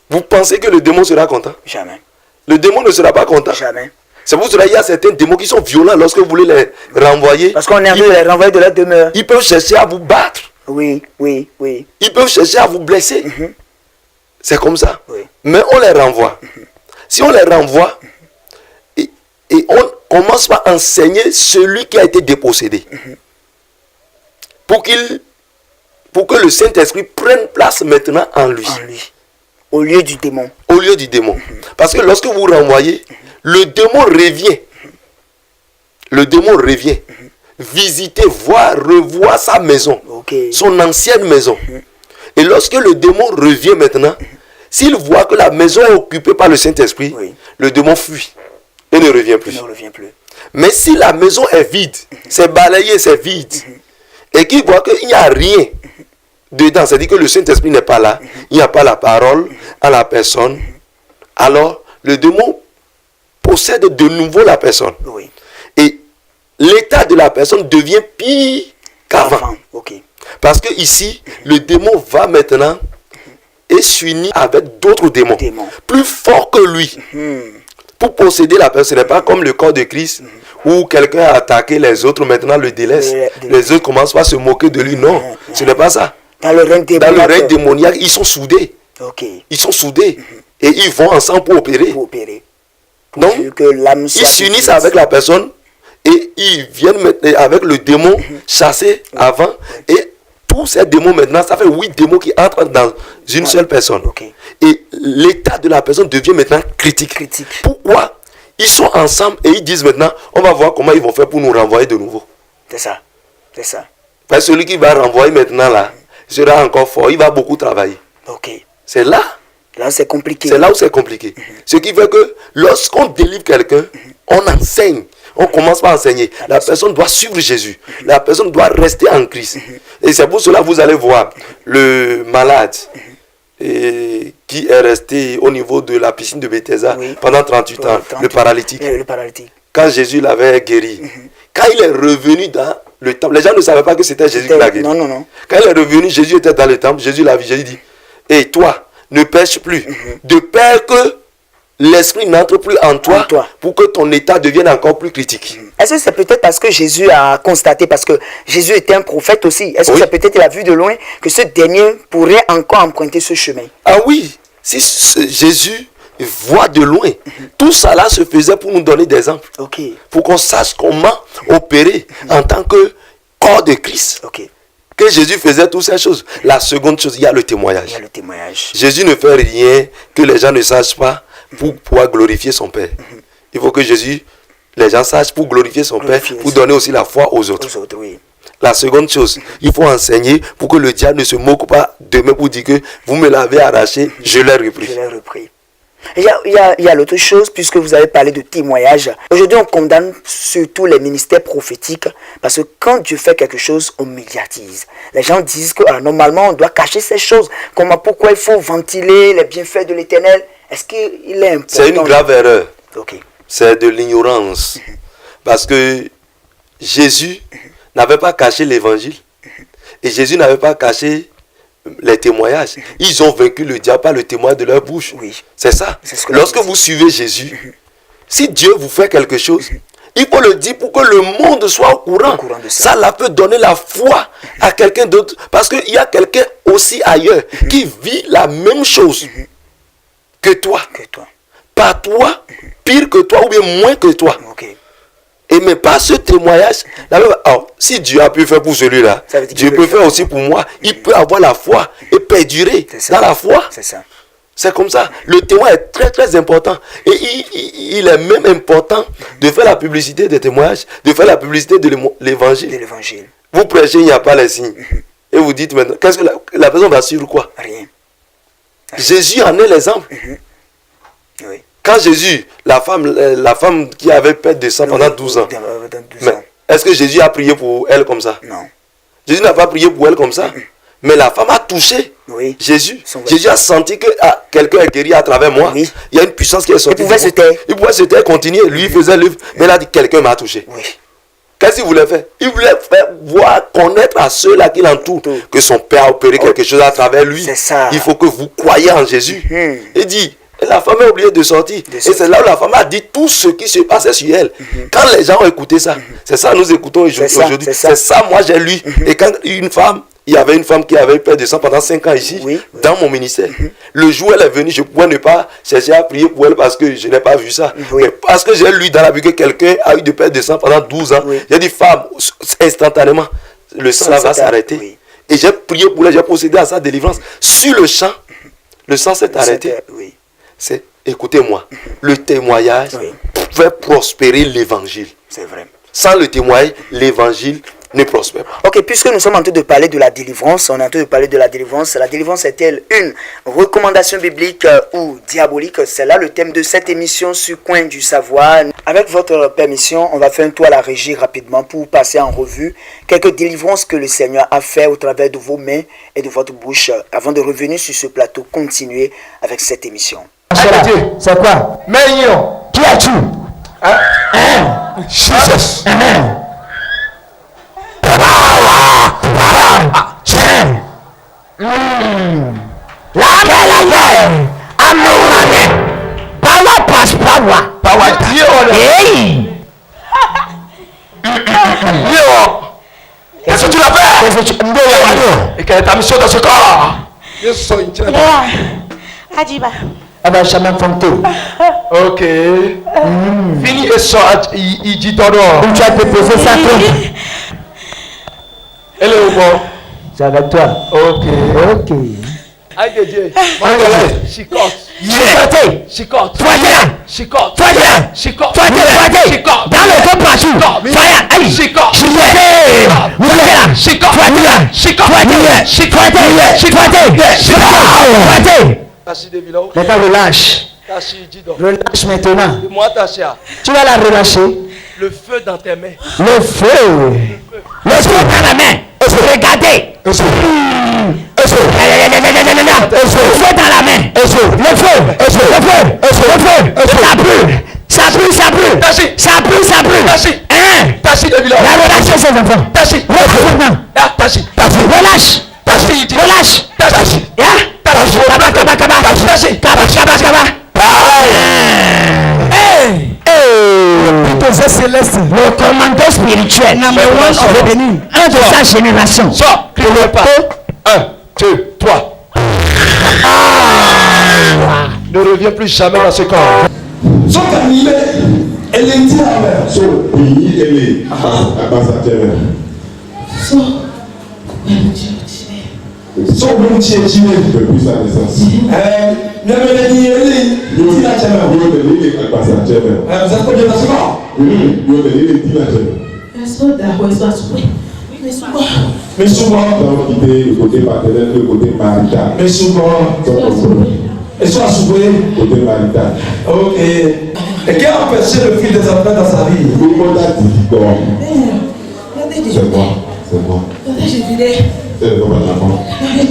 Vous pensez que le démon sera content? Jamais. Le démon ne sera pas content. Jamais. C'est pour cela qu'il y a certains démons qui sont violents lorsque vous voulez les renvoyer. Parce qu'on est en train de les renvoyer de leur demeure. Ils peuvent chercher à vous battre. Oui, oui, oui. Ils peuvent chercher à vous blesser. C'est comme ça. Oui. Mais on les renvoie. Si on les renvoie, et on commence par enseigner celui qui a été dépossédé. Pour que le Saint-Esprit prenne place maintenant en lui. En lui. Au lieu du démon. Au lieu du démon. Parce que lorsque vous renvoyez, le démon revient. Le démon revient. Visiter, voir, revoir sa maison. Okay. Son ancienne maison. Et lorsque le démon revient maintenant, s'il voit que la maison est occupée par le Saint-Esprit, Oui. le démon fuit et ne revient plus. Il ne revient plus. Mais si la maison est vide, c'est balayé, c'est vide, et qu'il voit qu'il n'y a rien dedans, c'est-à-dire que le Saint-Esprit n'est pas là, il n'y a pas la parole à la personne, alors le démon possède de nouveau la personne. Oui. Et l'état de la personne devient pire qu'avant. Avant. Ok. Parce que ici, le démon va maintenant et s'unir avec d'autres démons, plus forts que lui, pour posséder la personne. Ce n'est pas comme le corps de Christ, où quelqu'un a attaqué les autres, maintenant le délaisse. Les autres commencent pas à se moquer de lui. Non, ce n'est pas ça. Dans le règne démoniaque, ils sont soudés. Ok. Ils sont soudés. Et ils vont ensemble pour opérer. Pour opérer. Donc, que l'âme ils s'unissent avec la personne et ils viennent maintenant avec le démon chassé avant. Et tous ces démons maintenant, ça fait 8 démons qui entrent dans une seule personne. Okay. Et l'état de la personne devient maintenant critique. Pourquoi? Ils sont ensemble et ils disent maintenant, on va voir comment ils vont faire pour nous renvoyer de nouveau. C'est ça. C'est ça. Parce que celui qui va renvoyer maintenant là, sera encore fort, il va beaucoup travailler. Ok. C'est là. Là, c'est compliqué. C'est là où c'est compliqué. Ce qui fait que lorsqu'on délivre quelqu'un, on enseigne. On commence par enseigner. La personne doit suivre Jésus. La personne doit rester en Christ. Et c'est pour cela que vous allez voir le malade qui est resté au niveau de la piscine de Bethesda pendant 38 ans, le paralytique. Le paralytique. Quand Jésus l'avait guéri, quand il est revenu dans le temple. Les gens ne savaient pas que c'était Jésus qui l'a guéri. Non. Quand il est revenu, Jésus était dans le temple. Jésus l'a vu. Jésus dit, et toi, ne pêche plus. De peur que l'esprit n'entre plus en toi, pour que ton état devienne encore plus critique. Est-ce que c'est peut-être parce que Jésus a constaté, parce que Jésus était un prophète aussi, est-ce que c'est peut-être il a vu de loin que ce dernier pourrait encore emprunter ce chemin? Ah oui, si Jésus voit de loin, tout ça là se faisait pour nous donner des exemples. Pour qu'on sache comment opérer en tant que corps de Christ. Que Jésus faisait toutes ces choses. La seconde chose, il y a le témoignage. Jésus ne fait rien que les gens ne sachent pas pour pouvoir glorifier son Père. Il faut que Jésus, les gens sachent pour glorifier son Père, pour donner aussi la foi aux autres. La seconde chose, il faut enseigner pour que le diable ne se moque pas demain pour dire que vous me l'avez arraché, je l'ai repris. Il y a l'autre chose, puisque vous avez parlé de témoignage. Aujourd'hui, on condamne surtout les ministères prophétiques, parce que quand Dieu fait quelque chose, on médiatise. Les gens disent que normalement, on doit cacher ces choses. Pourquoi il faut ventiler les bienfaits de l'Éternel? Est-ce qu'il est important? C'est une grave erreur. C'est de l'ignorance. Parce que Jésus n'avait pas caché l'évangile. Et Jésus n'avait pas caché les témoignages. Ils ont vaincu le diable par le témoignage de leur bouche. C'est ça. Lorsque vous suivez Jésus, si Dieu vous fait quelque chose, il faut le dire pour que le monde soit au courant. Ça là peut donner la foi à quelqu'un d'autre. Parce qu'il y a quelqu'un aussi ailleurs qui vit la même chose que toi. Pas toi, pire que toi ou bien moins que toi. Et mais pas ce témoignage. Si Dieu a pu faire pour celui-là, Dieu peut faire aussi pour moi. Il peut avoir la foi et perdurer dans la foi. C'est comme ça. Le témoin est très très important. Et il est même important de faire la publicité des témoignages, de faire la publicité de l'évangile. Vous prêchez, il n'y a pas les signes. Et vous dites maintenant, qu'est-ce que la personne va suivre quoi? Rien. Jésus en est l'exemple. Quand Jésus, la femme qui avait perdu de sang pendant 12 ans, est-ce que Jésus a prié pour elle comme ça? Non. Jésus n'a pas prié pour elle comme ça. Mais la femme a touché Jésus. Jésus a senti que quelqu'un est guéri à travers moi. Il y a une puissance qui est sortie. Il pouvait se taire, continuer. Lui, il faisait l'œuvre. Mais il a dit, quelqu'un m'a touché. Qu'est-ce qu'il voulait faire? Il voulait faire voir, connaître à ceux-là qui l'entourent que son Père a opéré quelque chose à travers lui. Il faut que vous croyez en Jésus. Il dit, la femme a oublié de sortir. Et c'est là où la femme a dit tout ce qui se passait sur elle. Quand les gens ont écouté ça, c'est ça nous écoutons aujourd'hui. C'est ça, moi j'ai lu. Et quand il y avait une femme qui avait eu peur de sang pendant 5 ans ici, dans mon ministère. Le jour où elle est venue, je ne pouvais ne pas chercher à prier pour elle parce que je n'ai pas vu ça. Mais parce que j'ai lu dans la Bible que quelqu'un a eu de peur de sang pendant 12 ans. J'ai dit, femme, instantanément, le sang là va s'arrêter. Et j'ai prié pour elle, j'ai procédé à sa délivrance. Sur le champ, le sang s'est arrêté. C'est, écoutez-moi, le témoignage fait prospérer l'évangile. C'est vrai. Sans le témoignage, l'évangile ne prospère pas. Ok, puisque nous sommes en train de parler de la délivrance, on est en train de parler de la délivrance. La délivrance est-elle une recommandation biblique ou diabolique? C'est là le thème de cette émission sur Coin du Savoir. Avec votre permission, on va faire un tour à la régie rapidement pour passer en revue quelques délivrances que le Seigneur a fait au travers de vos mains et de votre bouche. Avant de revenir sur ce plateau, continuer avec cette émission. C'est quoi? Meilleur. Qui as-tu? Jesus. Qu'est-ce que tu l'as fait? Et quelle est ta mission dans ce corps? Ok. Fini et sort. Il dit ton nom. Tu as déposé ça comme. Elle est où bon? C'est avec toi. Ok. Ok. Aïe Dieu. Chicote. Chicote. Chicote. Chicote. Dans le corps partout. Fire. Aïe. Chicote. Maintenant relâche. Relâche maintenant. Tu vas la relâcher. Le feu dans tes mains. Le feu. Le feu dans la main. Regardez. Le feu dans la main. Le feu. Ça brûle. Ça brûle. Tachi, David. Relâchez ces enfants. Tachi. Relâche. Relâche. Relâche. Le commandeur spirituel un de sa génération. Sors, crie pas. 1, 2, 3. Ne reviens plus jamais dans ce corps. So pays elle est ambassadeur. So depuis sa naissance. Vous êtes mais souvent, donc quitter le côté paternel, le côté marital. Mais souvent, et soit souffrir côté marital. Ok. Et qui a empêché le fil des enfants dans sa vie? Le monde a dit c'est moi. C'est le nom de l'enfant. Mais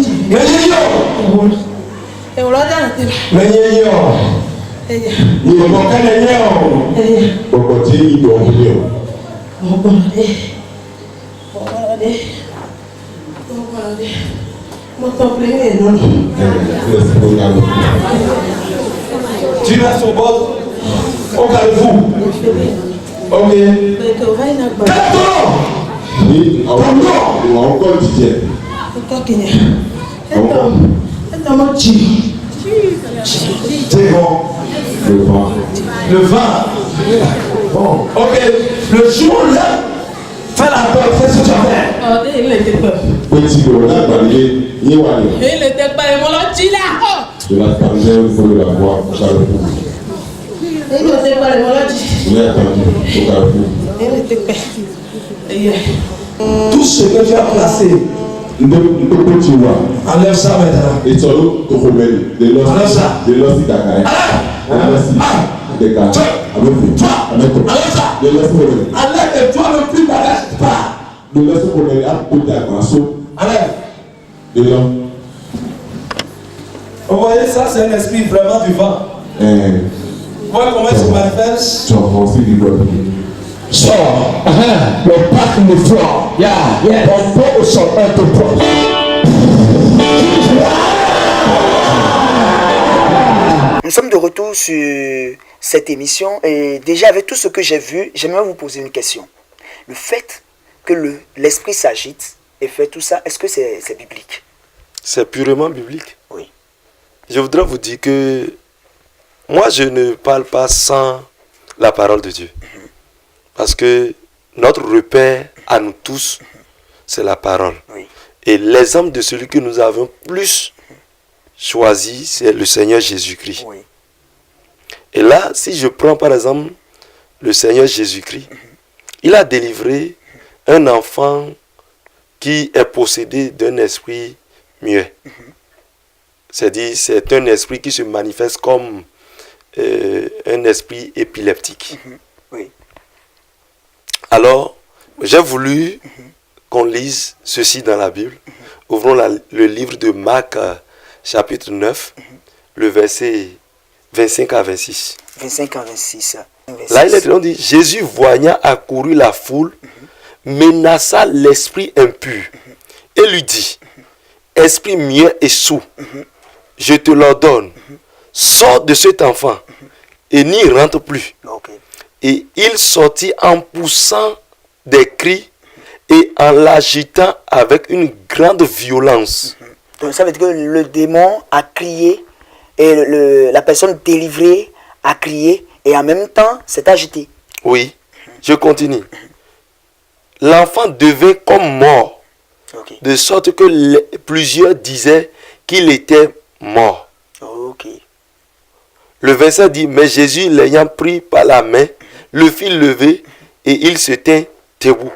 tu restes au bord au Carrefour. Ok. Oui, encore c'est bon. Le vin. Bon. Ok. Le jour là, fais la porte, c'est ce que tu as fait. Il n'était pas. Petit Corona, il n'était pas. Il m'a dit là. De la carrière, il faut la voir au Carrefour. Il n'était pas. Il m'a dit. Il est attendu au Carrefour. Il n'était pas. Tout ce que tu as placé, enlève ça maintenant. Et tu as enlève ça. De l'os d'Akaï. Enlève et toi le plus n'arrête pas. De l'os qu'on est à côté à Grasso. Enlève. De l'os. Vous voyez, ça c'est un esprit vraiment vivant. Vous voyez comment il se manifeste? Tu as pensé du doigt. Sors. Le pack le floor. On peut au sol un peu propre. Nous sommes de retour sur cette émission et déjà avec tout ce que j'ai vu, j'aimerais vous poser une question. Le fait que l'esprit s'agite et fait tout ça, est-ce que c'est biblique? C'est purement biblique. Oui. Je voudrais vous dire que moi je ne parle pas sans la parole de Dieu. Parce que notre repère à nous tous, c'est la parole. Oui. Et l'exemple de celui que nous avons plus choisi, c'est le Seigneur Jésus-Christ. Oui. Et là, si je prends par exemple le Seigneur Jésus-Christ, il a délivré un enfant qui est possédé d'un esprit muet. C'est-à-dire, c'est un esprit qui se manifeste comme un esprit épileptique. Oui. Alors, j'ai voulu qu'on lise ceci dans la Bible. Ouvrons le livre de Marc, chapitre 9, le verset 25 à 26. 25 à 26. Là, on dit, Jésus voyant accourir la foule, menaça l'esprit impur et lui dit, esprit muet et sourd, je te l'ordonne, sors de cet enfant et n'y rentre plus. Okay. Et il sortit en poussant des cris et en l'agitant avec une grande violence. Donc ça veut dire que le démon a crié et la personne délivrée a crié et en même temps s'est agité. Oui, je continue. L'enfant devint comme mort, Okay. de sorte que plusieurs disaient qu'il était mort. Okay. Le verset dit, mais Jésus l'ayant pris par la main, le fit lever et il se tint debout.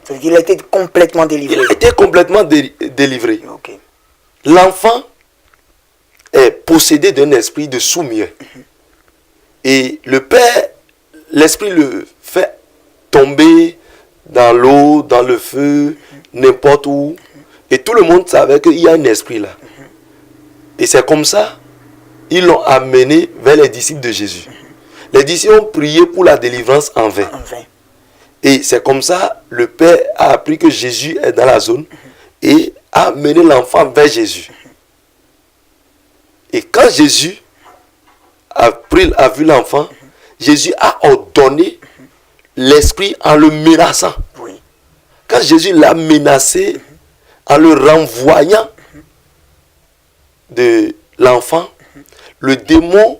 Ça veut dire qu'il a été complètement délivré. Il a été complètement délivré. Okay. L'enfant est possédé d'un esprit de sourd-muet. Et le père, l'esprit le fait tomber dans l'eau, dans le feu, n'importe où. Et tout le monde savait qu'il y a un esprit là. Et c'est comme ça, ils l'ont amené vers les disciples de Jésus. Les disciples ont prié pour la délivrance en vain. Et c'est comme ça, le père a appris que Jésus est dans la zone et a mené l'enfant vers Jésus. Et quand Jésus a vu l'enfant, Jésus a ordonné l'esprit en le menaçant. Oui. Quand Jésus l'a menacé en le renvoyant de l'enfant, le démon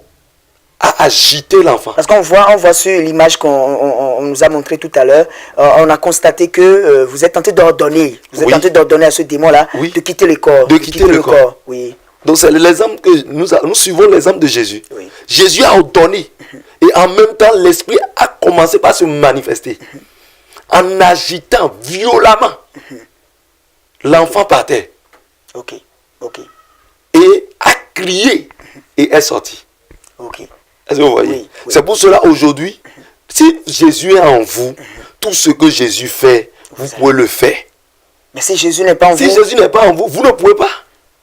a agité l'enfant. Parce qu'on voit sur l'image qu'on nous a montré tout à l'heure, on a constaté que vous êtes tenté d'ordonner. Vous êtes tenté d'ordonner à ce démon-là de quitter le corps. De quitter le corps. Oui. Donc c'est l'exemple que nous suivons l'exemple de Jésus. Oui. Jésus a ordonné. Et en même temps, l'esprit a commencé par se manifester. En agitant violemment l'enfant par terre. Ok. Et a crié et est sorti. Ok. Est-ce que vous voyez? Oui. C'est pour cela aujourd'hui, si Jésus est en vous, tout ce que Jésus fait, vous pouvez le faire. Mais si Jésus n'est pas en vous... Si Jésus n'est pas en vous, vous ne pouvez pas.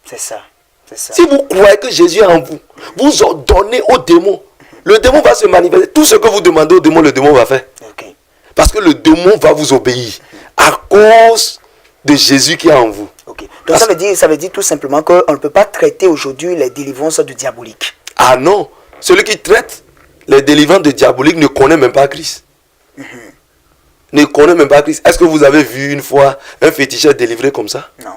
C'est ça. Si vous croyez que Jésus est en vous, vous ordonnez au démon. Le démon va se manifester. Tout ce que vous demandez au démon, le démon va faire. Okay. Parce que le démon va vous obéir à cause de Jésus qui est en vous. Okay. Donc ça veut dire tout simplement qu'on ne peut pas traiter aujourd'hui les délivrances de diabolique. Ah non. Celui qui traite les délivrances de diabolique ne connaît même pas Christ. Ne connaît même pas Christ. Est-ce que vous avez vu une fois un féticheur délivré comme ça? Non.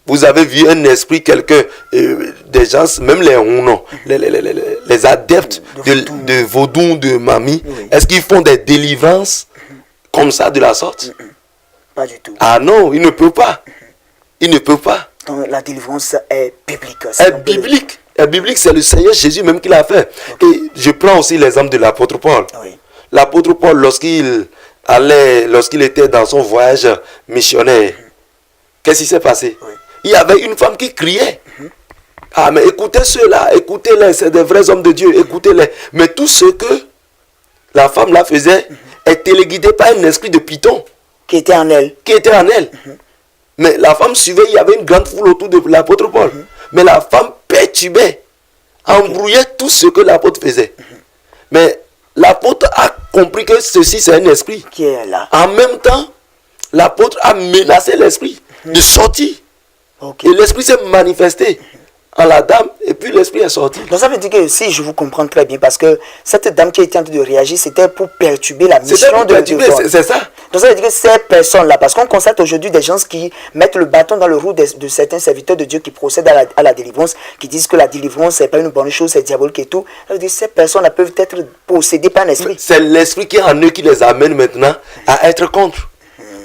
Vous avez vu un esprit, quelqu'un, des gens, même les adeptes de vaudou, de mamie, est-ce qu'ils font des délivrances comme ça, de la sorte? Pas du tout. Ah non, ils ne peuvent pas. Ils ne peuvent pas. Donc la délivrance est biblique. Est biblique. Est biblique, c'est le Seigneur Jésus même qui l'a fait. Okay. Et je prends aussi l'exemple de l'apôtre Paul. Oui. L'apôtre Paul, lorsqu'il était dans son voyage missionnaire, qu'est-ce qui s'est passé? Oui. Il y avait une femme qui criait. Ah, mais écoutez ceux-là, écoutez-les, c'est des vrais hommes de Dieu, écoutez-les. Mais tout ce que la femme là faisait est téléguidé par un esprit de python. Qui était en elle. Mais la femme suivait, il y avait une grande foule autour de l'apôtre Paul. Mais la femme perturbait, embrouillait tout ce que l'apôtre faisait. Mais l'apôtre a compris que ceci c'est un esprit. Qui est là. En même temps, l'apôtre a menacé l'esprit de sortir. Okay. Et l'esprit s'est manifesté en la dame et puis l'esprit est sorti. Donc ça veut dire que si je vous comprends très bien, parce que cette dame qui était en train de réagir, c'était pour perturber la mission de Dieu. C'est ça. Donc ça veut dire que ces personnes-là, parce qu'on constate aujourd'hui des gens qui mettent le bâton dans le roue de certains serviteurs de Dieu qui procèdent à la délivrance, qui disent que la délivrance c'est pas une bonne chose, c'est diabolique et tout. Ça veut dire que ces personnes-là peuvent être possédées par un esprit. C'est l'esprit qui est en eux qui les amène maintenant à être contre.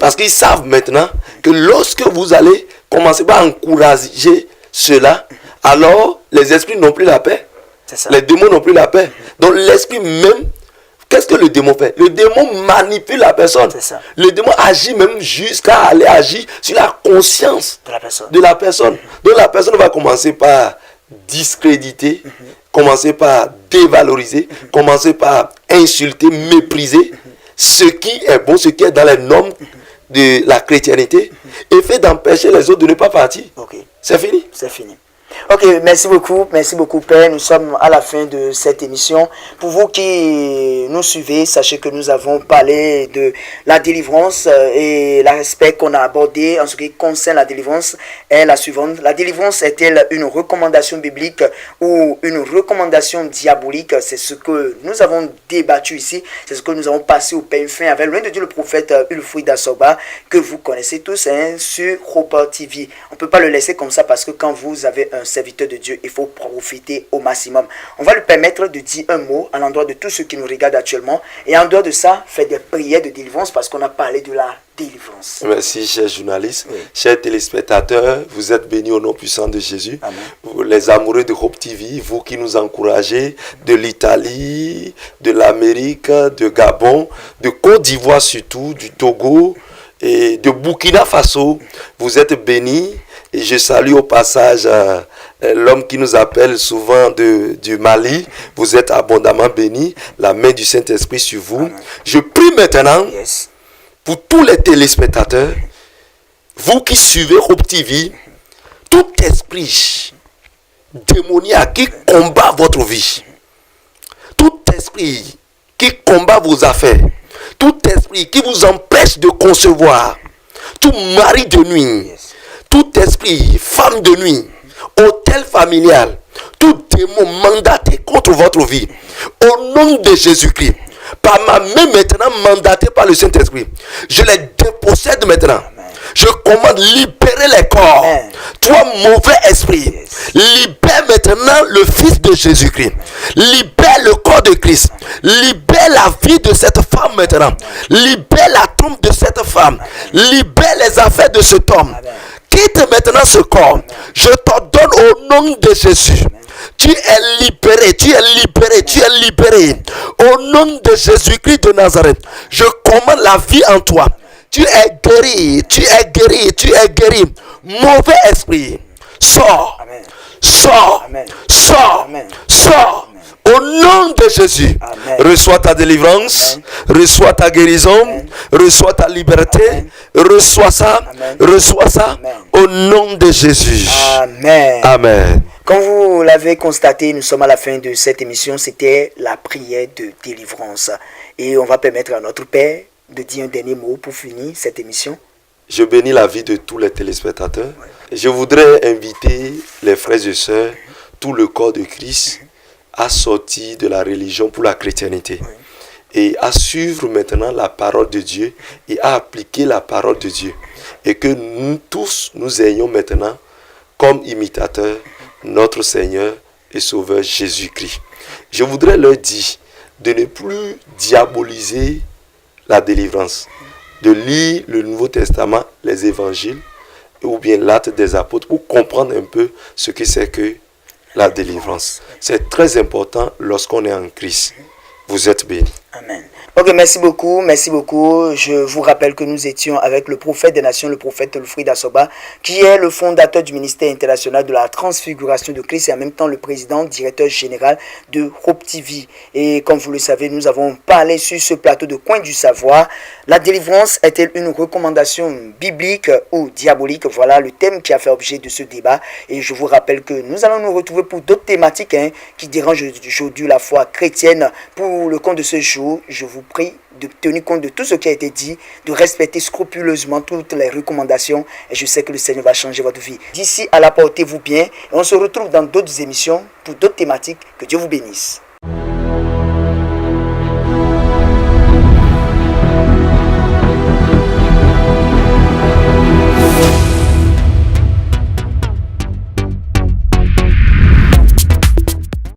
Parce qu'ils savent maintenant que lorsque vous allez commencer par encourager cela, alors les esprits n'ont plus la paix. Les démons n'ont plus la paix. Donc l'esprit même, qu'est-ce que le démon fait? Le démon manipule la personne. Le démon agit même jusqu'à aller agir sur la conscience de la personne. Donc la personne va commencer par discréditer, commencer par dévaloriser, commencer par insulter, mépriser ce qui est bon, ce qui est dans les normes de la chrétienté, et fait d'empêcher les autres de ne pas partir. C'est fini. C'est fini. Ok, merci beaucoup Père. Nous sommes à la fin de cette émission. Pour vous qui nous suivez, sachez que nous avons parlé de la délivrance et l'aspect qu'on a abordé en ce qui concerne la délivrance est la suivante. La délivrance est-elle une recommandation biblique ou une recommandation diabolique? C'est ce que nous avons débattu ici. C'est ce que nous avons passé au pain fin avec l'un de Dieu, le prophète Ulfouid Dassoba, que vous connaissez tous sur Hope TV. On ne peut pas le laisser comme ça parce que quand vous avez un serviteur de Dieu, il faut profiter au maximum. On va lui permettre de dire un mot à l'endroit de tous ceux qui nous regardent actuellement, et en dehors de ça, faire des prières de délivrance parce qu'on a parlé de la délivrance. Merci, chers journalistes, chers téléspectateurs, vous êtes bénis au nom puissant de Jésus. Amen. Vous, les amoureux de Hope TV, vous qui nous encouragez de l'Italie, de l'Amérique, de Gabon, de Côte d'Ivoire surtout, du Togo et de Burkina Faso, vous êtes bénis. Et je salue au passage l'homme qui nous appelle souvent du Mali. Vous êtes abondamment bénis. La main du Saint-Esprit sur vous. Amen. Je prie maintenant pour tous les téléspectateurs, vous qui suivez Hope TV, tout esprit démoniaque qui combat votre vie, tout esprit qui combat vos affaires, tout esprit qui vous empêche de concevoir, tout mari de nuit, tout esprit, femme de nuit, hôtel familial, tout démon mandaté contre votre vie, au nom de Jésus-Christ, par ma main maintenant mandatée par le Saint-Esprit, je les dépossède maintenant. Je commande, libérer les corps. Toi, mauvais esprit, libère maintenant le Fils de Jésus-Christ. Libère le corps de Christ. Libère la vie de cette femme maintenant. Libère la tombe de cette femme. Libère les affaires de cet homme. Quitte maintenant ce corps. Je t'ordonne au nom de Jésus. Tu es libéré, tu es libéré, tu es libéré. Au nom de Jésus-Christ de Nazareth, je commande la vie en toi. Tu es guéri, tu es guéri, tu es guéri. Mauvais esprit, sors, sors, sors, sors. Au nom de Jésus, reçois ta délivrance, reçois ta guérison, reçois ta liberté, reçois ça, au nom de Jésus. Amen. Amen. Comme vous l'avez constaté, nous sommes à la fin de cette émission. C'était la prière de délivrance. Et on va permettre à notre Père de dire un dernier mot pour finir cette émission. Je bénis la vie de tous les téléspectateurs. Je voudrais inviter les frères et sœurs, tout le corps de Christ, à sortir de la religion pour la chrétienté. Et à suivre maintenant la parole de Dieu et à appliquer la parole de Dieu. Et que nous tous, nous ayons maintenant comme imitateurs notre Seigneur et Sauveur Jésus-Christ. Je voudrais leur dire de ne plus diaboliser la délivrance, de lire le Nouveau Testament, les évangiles, ou bien l'acte des apôtres, pour comprendre un peu ce que c'est que la délivrance. C'est très important lorsqu'on est en Christ. Vous êtes bénis. Amen. Ok, merci beaucoup, merci beaucoup. Je vous rappelle que nous étions avec le prophète des nations, le prophète Wilfrid Asoba, qui est le fondateur du ministère international de la transfiguration de Christ et en même temps le président, directeur général de Hope TV. Et comme vous le savez, nous avons parlé sur ce plateau de Coin du Savoir. La délivrance est-elle une recommandation biblique ou diabolique? Voilà le thème qui a fait objet de ce débat. Et je vous rappelle que nous allons nous retrouver pour d'autres thématiques qui dérangent aujourd'hui la foi chrétienne. Pour le compte de ce jour, je vous prie de tenir compte de tout ce qui a été dit, de respecter scrupuleusement toutes les recommandations et je sais que le Seigneur va changer votre vie. D'ici à là, portez-vous bien et on se retrouve dans d'autres émissions pour d'autres thématiques. Que Dieu vous bénisse.